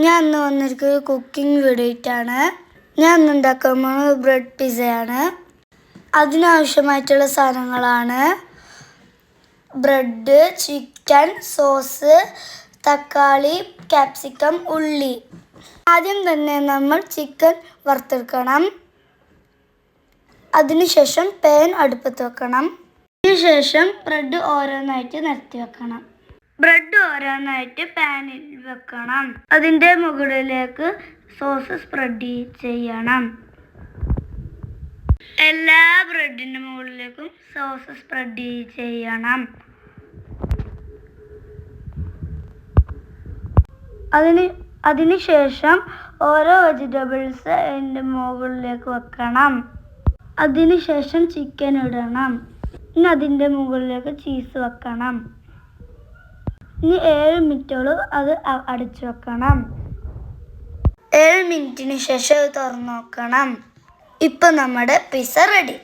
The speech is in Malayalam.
ഞാൻ ഇന്ന് വന്നിരിക്കുന്നത് കുക്കിംഗ് വീഡിയോ ആയിട്ടാണ്. ഞാൻ ഇന്ന് ഉണ്ടാക്കാൻ പോകുന്നത് ബ്രെഡ് പിസയാണ്. അതിനാവശ്യമായിട്ടുള്ള സാധനങ്ങളാണ് ബ്രെഡ്, ചിക്കൻ, സോസ്, തക്കാളി, ക്യാപ്സിക്കം, ഉള്ളി. ആദ്യം തന്നെ നമ്മൾ ചിക്കൻ വറുത്തെടുക്കണം. അതിനുശേഷം പാൻ അടുപ്പത്ത് വെക്കണം. അതിനുശേഷം ബ്രെഡ് ഓരോന്നായിട്ട് നിരത്തി വെക്കണം. ബ്രെഡ് ഓരോന്നായിട്ട് പാനിൽ വെക്കണം. അതിൻ്റെ മുകളിലേക്ക് സോസ് സ്പ്രെഡ് ചെയ്യണം. എല്ലാ ബ്രെഡിൻ്റെ മുകളിലേക്കും സോസ് സ്പ്രെഡ് ചെയ്യണം. അതിനുശേഷം ഓരോ വെജിറ്റബിൾസ് അതിൻ്റെ മുകളിലേക്ക് വെക്കണം. അതിനുശേഷം ചിക്കൻ ഇടണം. ഇനി അതിൻ്റെ മുകളിലേക്ക് ചീസ് വെക്കണം. ഇനി 7 മിനിറ്റോളം അത് അടച്ചു വെക്കണം. 7 മിനിറ്റിന് ശേഷം അത് തുറന്നു നോക്കണം. ഇപ്പം നമ്മുടെ പിസ്സ റെഡി.